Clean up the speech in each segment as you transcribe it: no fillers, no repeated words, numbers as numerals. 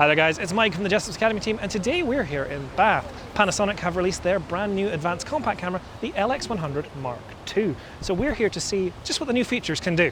Hi there guys, it's Mike from the Jessups Academy team, and today we're here in Bath. Panasonic have released their brand new advanced compact camera, the LX100 II. So we're here to see just what the new features can do.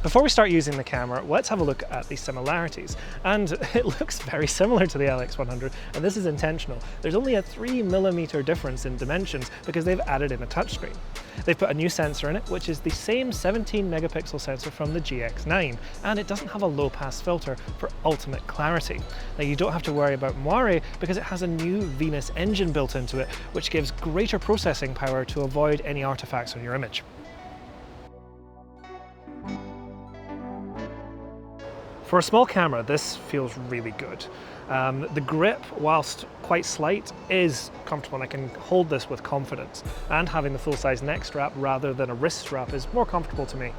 Before we start using the camera, let's have a look at the similarities. And it looks very similar to the LX100, and this is intentional. There's only a 3mm difference in dimensions because they've added in a touchscreen. They've put a new sensor in it, which is the same 17-megapixel sensor from the GX9, and it doesn't have a low-pass filter for ultimate clarity. Now you don't have to worry about moire because it has a new Venus engine built into it, which gives greater processing power to avoid any artifacts on your image. For a small camera, this feels really good. The grip, whilst quite slight, is comfortable, and I can hold this with confidence. And having the full-size neck strap rather than a wrist strap is more comfortable to me.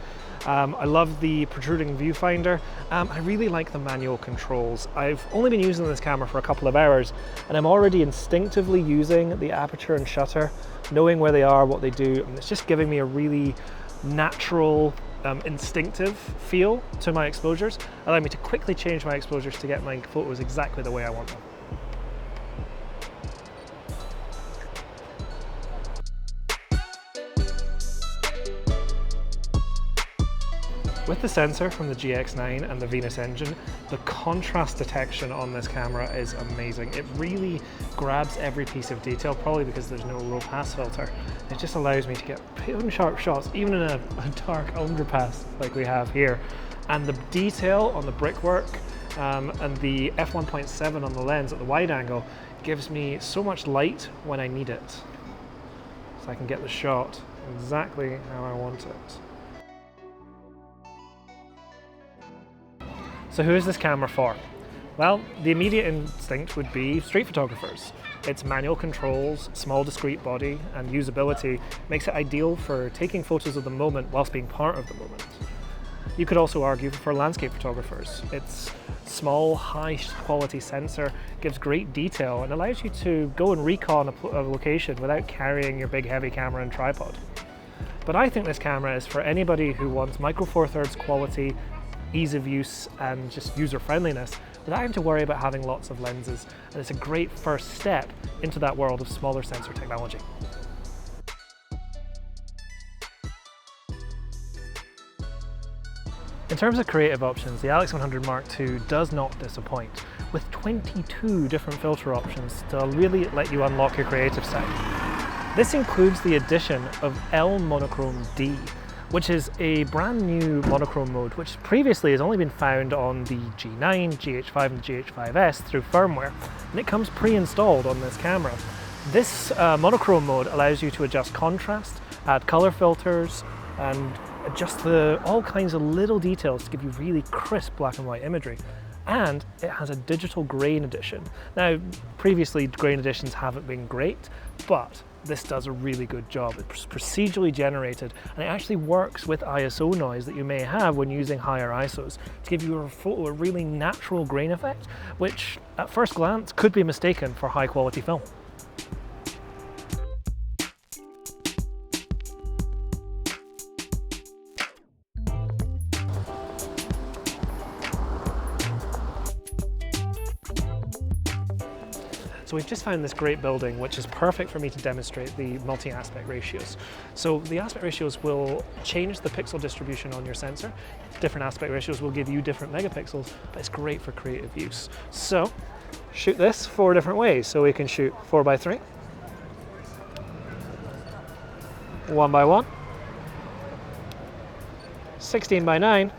I love the protruding viewfinder. I really like the manual controls. I've only been using this camera for a couple of hours, and I'm already instinctively using the aperture and shutter, knowing where they are, what they do, and it's just giving me a really natural, instinctive feel to my exposures, allowing me to quickly change my exposures to get my photos exactly the way I want them. With the sensor from the GX9 and the Venus engine, the contrast detection on this camera is amazing. It really grabs every piece of detail, probably because there's no low pass filter. It just allows me to get pin sharp shots, even in a dark underpass like we have here. And the detail on the brickwork and the f1.7 on the lens at the wide angle gives me so much light when I need it. So I can get the shot exactly how I want it. So who is this camera for? Well, the immediate instinct would be street photographers. Its manual controls, small discrete body, and usability makes it ideal for taking photos of the moment whilst being part of the moment. You could also argue for landscape photographers. Its small, high-quality sensor gives great detail and allows you to go and recon a location without carrying your big heavy camera and tripod. But I think this camera is for anybody who wants micro four thirds quality, ease of use, and just user friendliness without having to worry about having lots of lenses, and it's a great first step into that world of smaller sensor technology. In terms of creative options, the LX100 II does not disappoint, with 22 different filter options to really let you unlock your creative side. This includes the addition of L Monochrome D, which is a brand new monochrome mode, which previously has only been found on the G9, GH5 and GH5S through firmware, and it comes pre-installed on this camera. This monochrome mode allows you to adjust contrast, add color filters, and adjust all kinds of little details to give you really crisp black and white imagery. And it has a digital grain edition. Now, previously grain editions haven't been great, but this does a really good job. It's procedurally generated, and it actually works with ISO noise that you may have when using higher ISOs to give you a really natural grain effect, which at first glance could be mistaken for high quality film. So we've just found this great building, which is perfect for me to demonstrate the multi-aspect ratios. So the aspect ratios will change the pixel distribution on your sensor. Different aspect ratios will give you different megapixels, but it's great for creative use. So shoot this 4 different ways. So we can shoot 4:3, 1:1, 16:9,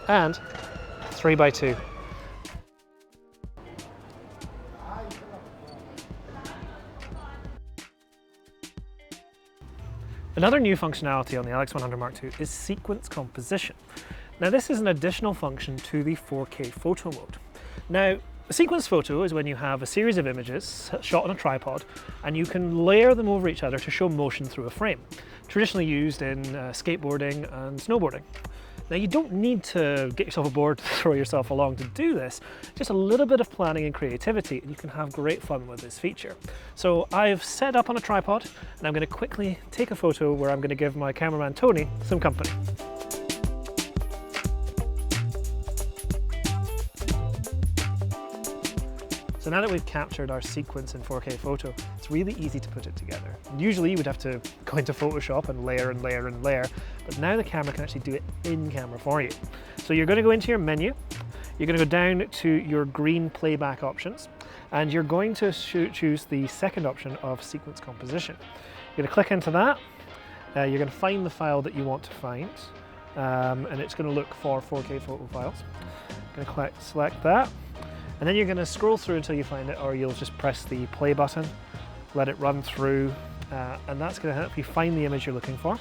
and 3:2. Another new functionality on the LX100 II is sequence composition. Now this is an additional function to the 4K photo mode. Now, a sequence photo is when you have a series of images shot on a tripod and you can layer them over each other to show motion through a frame, traditionally used in skateboarding and snowboarding. Now you don't need to get yourself aboard to throw yourself along to do this, just a little bit of planning and creativity and you can have great fun with this feature. So I've set up on a tripod and I'm going to quickly take a photo where I'm going to give my cameraman Tony some company. So now that we've captured our sequence in 4K photo, it's really easy to put it together. Usually you would have to go into Photoshop and layer and layer and layer, but now the camera can actually do it in camera for you. So you're going to go into your menu, you're going to go down to your green playback options, and you're going to choose the second option of sequence composition. You're going to click into that, you're going to find the file that you want to find, and it's going to look for 4K photo files. I'm going to select that. And then you're going to scroll through until you find it, or you'll just press the play button, let it run through, and that's going to help you find the image you're looking for.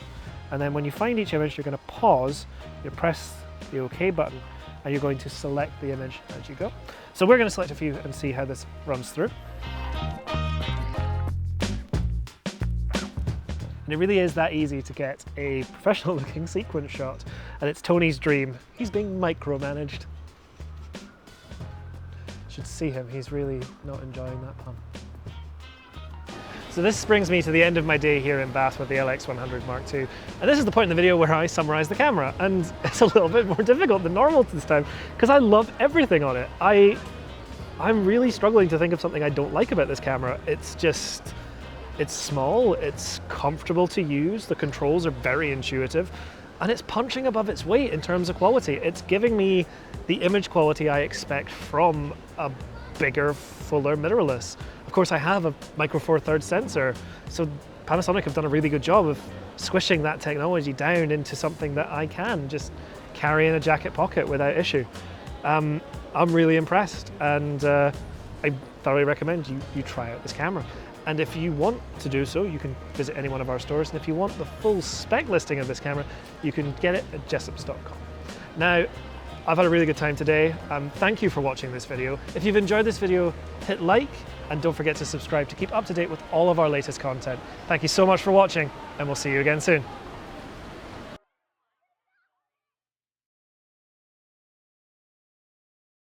And then when you find each image, you're going to pause, you press the OK button, and you're going to select the image as you go. So we're going to select a few and see how this runs through. And it really is that easy to get a professional looking sequence shot, and it's Tony's dream. He's being micromanaged. Should see him, he's really not enjoying that pun. So this brings me to the end of my day here in Bath with the LX100 Mark II. And this is the point in the video where I summarize the camera, and it's a little bit more difficult than normal this time because I love everything on it. I'm really struggling to think of something I don't like about this camera. It's small, it's comfortable to use, the controls are very intuitive, and it's punching above its weight in terms of quality. It's giving me the image quality I expect from a bigger, fuller mirrorless. Of course, I have a Micro Four Thirds sensor, so Panasonic have done a really good job of squishing that technology down into something that I can just carry in a jacket pocket without issue. I'm really impressed, and I thoroughly recommend you try out this camera. And if you want to do so, you can visit any one of our stores. And if you want the full spec listing of this camera, you can get it at jessops.com. Now, I've had a really good time today. Thank you for watching this video. If you've enjoyed this video, hit like, and don't forget to subscribe to keep up to date with all of our latest content. Thank you so much for watching, and we'll see you again soon.